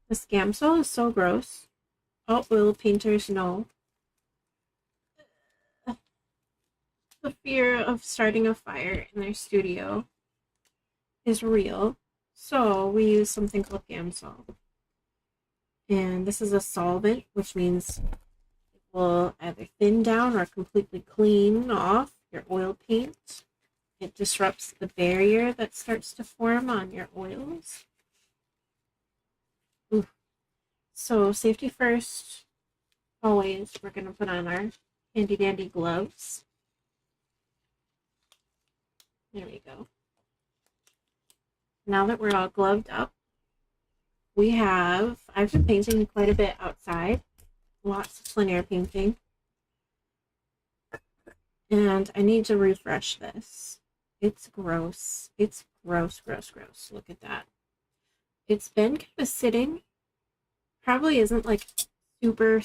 This Gamsol is so gross. All oil painters know the fear of starting a fire in their studio is real. So we use something called Gamsol. And this is a solvent, which means it will either thin down or completely clean off your oil paint. It disrupts the barrier that starts to form on your oils. Ooh. So safety first, always. We're going to put on our handy dandy gloves. There we go. Now that we're all gloved up, I've been painting quite a bit outside, lots of plein air painting, and I need to refresh this. It's gross. It's gross, gross, gross. Look at that. It's been kind of sitting. Probably isn't like super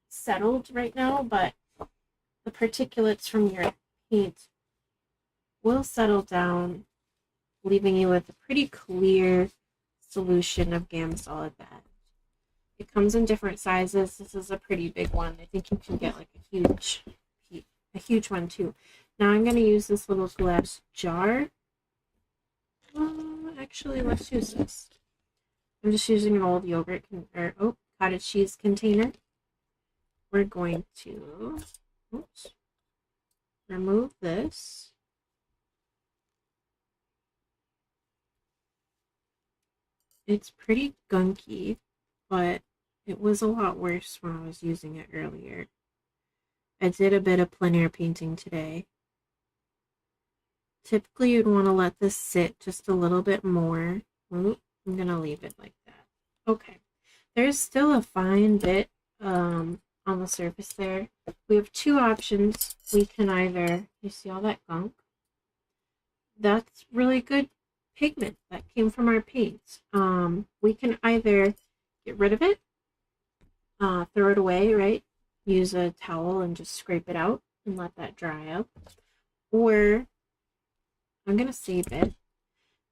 settled right now, but the particulates from your paint will settle down, leaving you with a pretty clear solution of Gamsol at that. It comes in different sizes. This is a pretty big one. I think you can get like a huge one too. Now I'm going to use this little glass jar. Actually, let's use this. I'm just using an old cottage cheese container. We're going to remove this. It's pretty gunky, but it was a lot worse when I was using it earlier. I did a bit of plein air painting today. Typically, you'd want to let this sit just a little bit more. Oop, I'm going to leave it like that. Okay. There's still a fine bit on the surface there. We have two options. We can either, you see all that gunk? That's really good pigment that came from our paints. We can either get rid of it, throw it away, right? Use a towel and just scrape it out and let that dry up. Or I'm going to save it.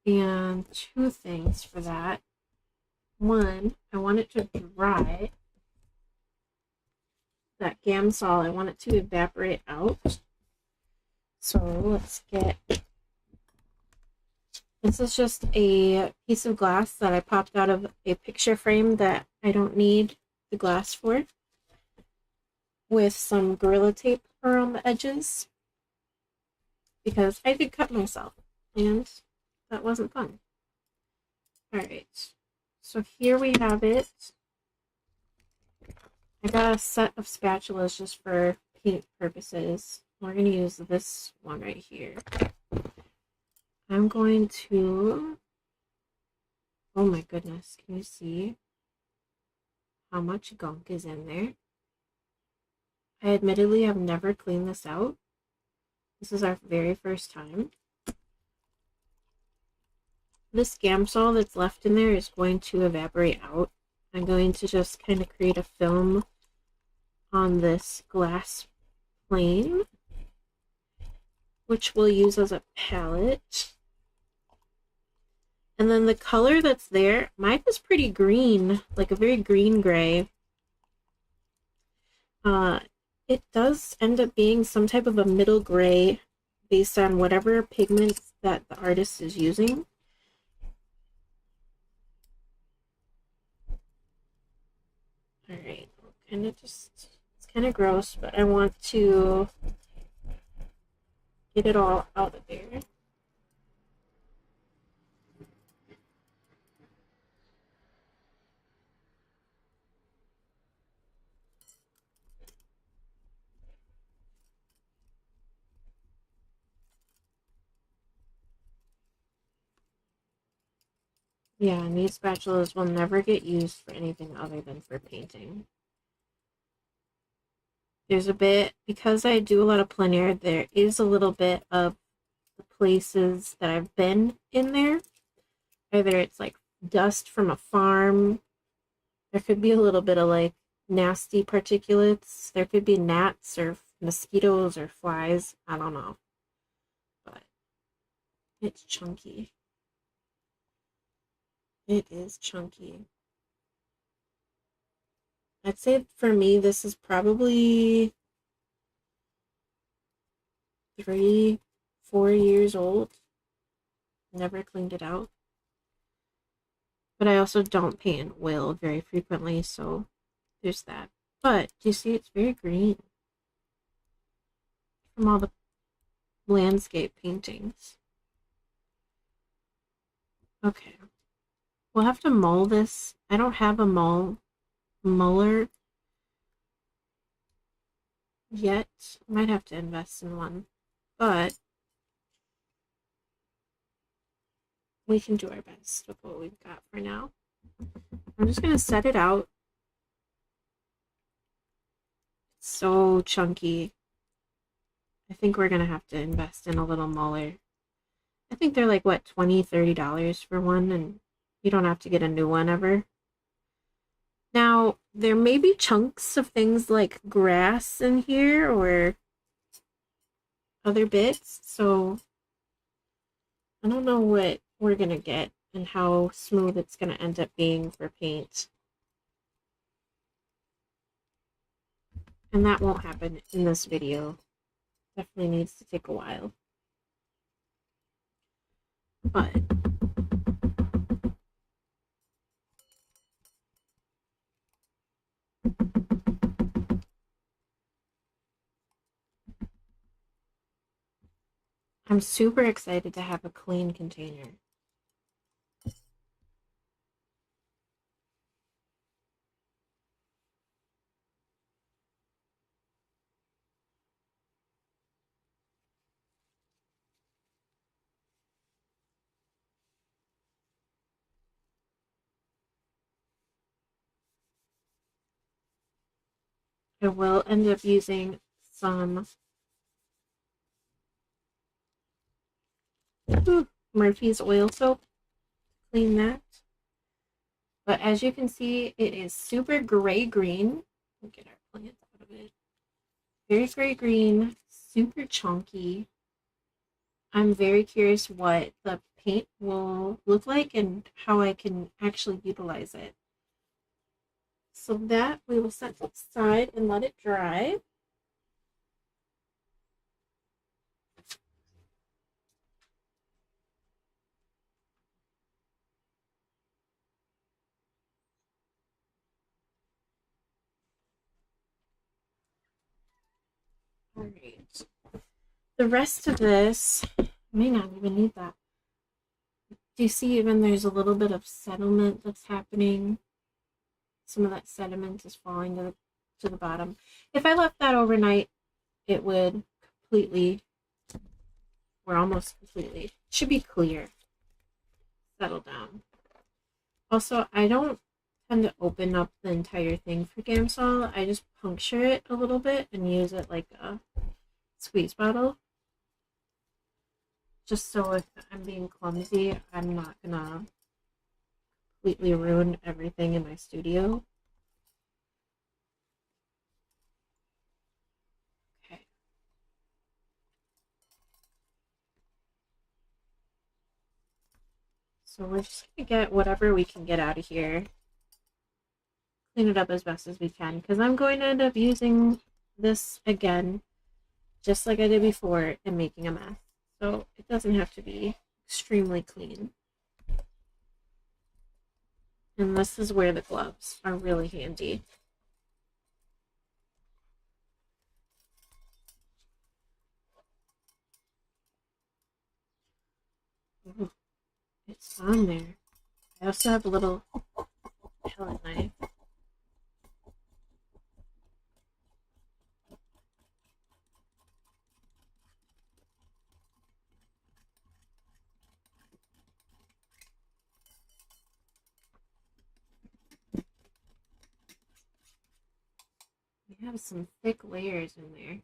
And two things for that. One, I want it to dry. That Gamsol, I want it to evaporate out. So let's get... This is just a piece of glass that I popped out of a picture frame that I don't need the glass for, with some Gorilla Tape around the edges, because I did cut myself, and that wasn't fun. Alright, so here we have it. I got a set of spatulas just for paint purposes. We're going to use this one right here. I'm going to, oh my goodness, can you see how much gunk is in there? I admittedly have never cleaned this out. This is our very first time. This Gamsol that's left in there is going to evaporate out. I'm going to just kind of create a film on this glass plane, which we'll use as a palette. And then the color that's there, mine is pretty green, like a very green gray. It does end up being some type of a middle gray based on whatever pigments that the artist is using. Alright, it's kind of gross, but I want to get it all out of there. Yeah, and these spatulas will never get used for anything other than for painting. There's a bit, because I do a lot of plein air, there is a little bit of the places that I've been in there. Either it's like dust from a farm, there could be a little bit of like nasty particulates, there could be gnats or mosquitoes or flies, I don't know. But it's chunky. It is chunky. I'd say for me, this is probably 3, 4 years old. Never cleaned it out. But I also don't paint oil very frequently, so there's that. But do you see it's very green from all the landscape paintings? Okay. We'll have to mull this. I don't have a muller yet. Might have to invest in one. But we can do our best with what we've got for now. I'm just going to set it out. It's so chunky. I think we're going to have to invest in a little muller. I think they're like, what, $20, $30 for one, and you don't have to get a new one ever. Now, there may be chunks of things like grass in here or other bits, so I don't know what we're going to get and how smooth it's going to end up being for paint. And that won't happen in this video. Definitely needs to take a while. But I'm super excited to have a clean container. I will end up using some Murphy's oil soap to clean that. But as you can see, it is super gray-green. We'll get our plant out of it. Very gray-green, super chunky. I'm very curious what the paint will look like and how I can actually utilize it. So that we will set aside and let it dry. All right. The rest of this may not even need that. Do you see even there's a little bit of sediment that's happening? Some of that sediment is falling to the bottom. If I left that overnight, it would completely, or almost completely, should be clear, settle down. Also, I don't tend to open up the entire thing for Gamsol. I just puncture it a little bit and use it like a squeeze bottle. Just so if I'm being clumsy, I'm not gonna completely ruin everything in my studio. Okay. So we're just gonna get whatever we can get out of here. Clean it up as best as we can, because I'm going to end up using this again, just like I did before, and making a mess. So it doesn't have to be extremely clean. And this is where the gloves are really handy. Ooh, it's on there. I also have a little pellet knife. We have some thick layers in there.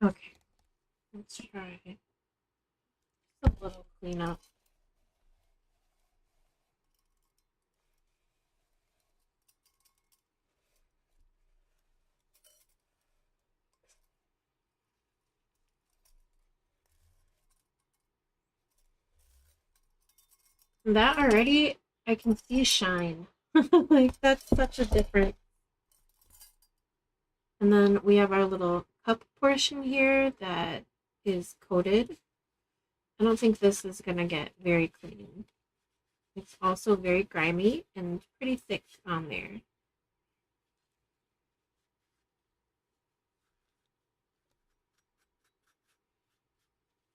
Okay, let's try just a little cleanup. That already, I can see shine. Like, that's such a different. And then we have our little cup portion here that is coated. I don't think this is going to get very clean. It's also very grimy and pretty thick on there.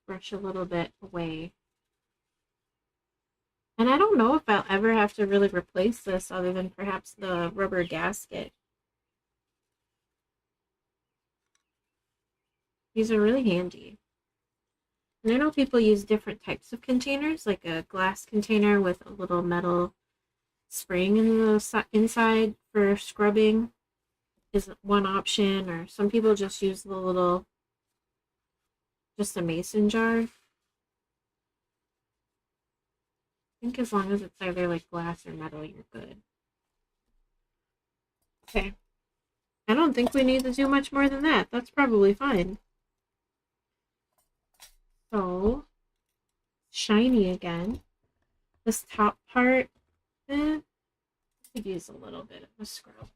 Brush a little bit away. And I don't know if I'll ever have to really replace this other than perhaps the rubber gasket. These are really handy. And I know people use different types of containers, like a glass container with a little metal spring in the inside for scrubbing is one option, or some people just use the little, just a mason jar. I think as long as it's either like glass or metal, you're good. Okay. I don't think we need to do much more than that. That's probably fine. So, shiny again. This top part, could use a little bit of a scrub.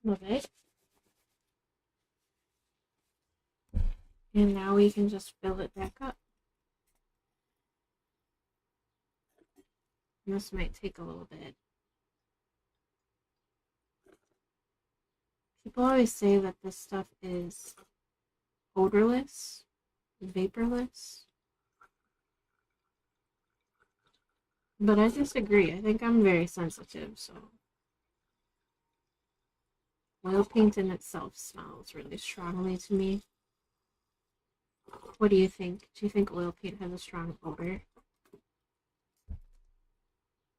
Love it. And now we can just fill it back up. And this might take a little bit. People always say that this stuff is odorless, vaporless. But I disagree. I think I'm very sensitive, so oil paint in itself smells really strongly to me. What do you think? Do you think oil paint has a strong odor?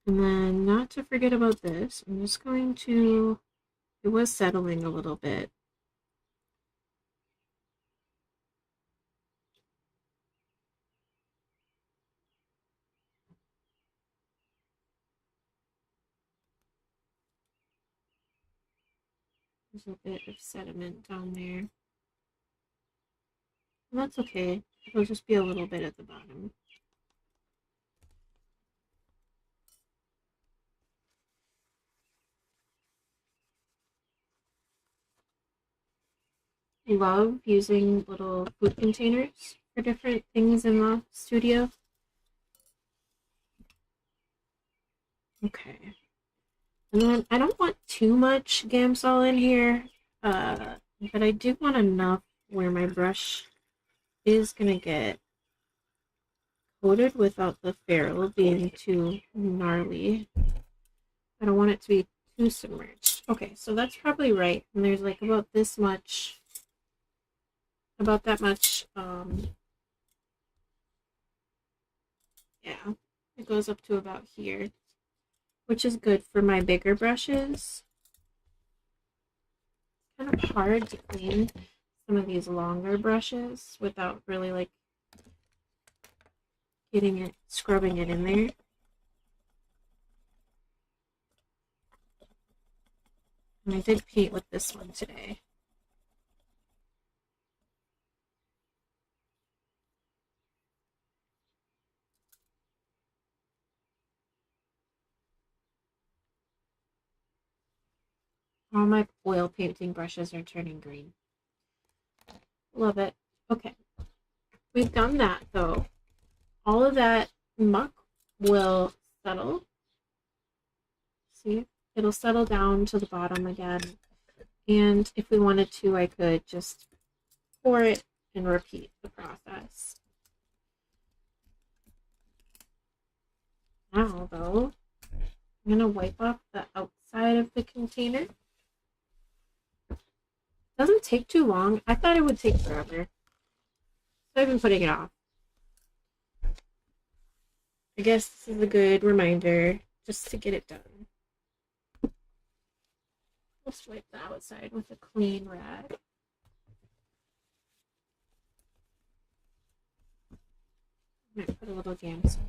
And then, not to forget about this, I'm just going to, it was settling a little bit. There's a bit of sediment down there. And that's okay. It'll just be a little bit at the bottom. I love using little food containers for different things in the studio. Okay. And then I don't want too much Gamsol in here, but I do want enough where my brush is going to get coated without the ferrule being too gnarly. I don't want it to be too submerged. Okay, so that's probably right. And there's like about this much, about that much, yeah, it goes up to about here, which is good for my bigger brushes. Kind of hard to clean some of these longer brushes without really like getting it, scrubbing it in there. And I did paint with this one today. All my oil painting brushes are turning green. Love it. Okay. We've done that though. All of that muck will settle. See? It'll settle down to the bottom again. And if we wanted to, I could just pour it and repeat the process. Now though, I'm going to wipe off the outside of the container. Doesn't take too long. I thought it would take forever. So I've been putting it off. I guess this is a good reminder just to get it done. Just wipe the outside with a clean rag. I might put a little Gamsol on there.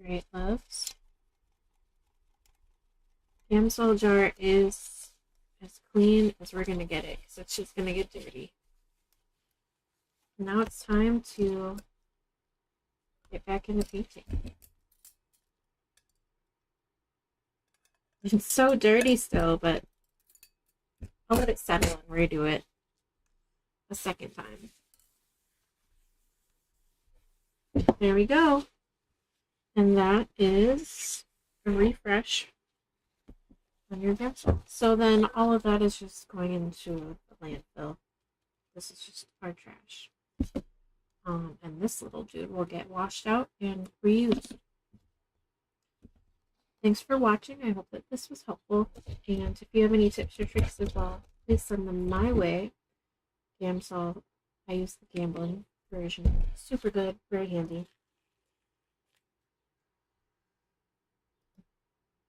Alright, loves. Gamsol jar is as clean as we're going to get it because it's just going to get dirty. Now it's time to get back into painting. It's so dirty still, but I'll let it settle and redo it a second time. There we go. And that is a refresh on your Gamsol. So then all of that is just going into the landfill. This is just our trash. And this little dude will get washed out and reused. Thanks for watching. I hope that this was helpful. And if you have any tips or tricks as well, please send them my way. Gamsol, I use the gambling version. Super good, very handy.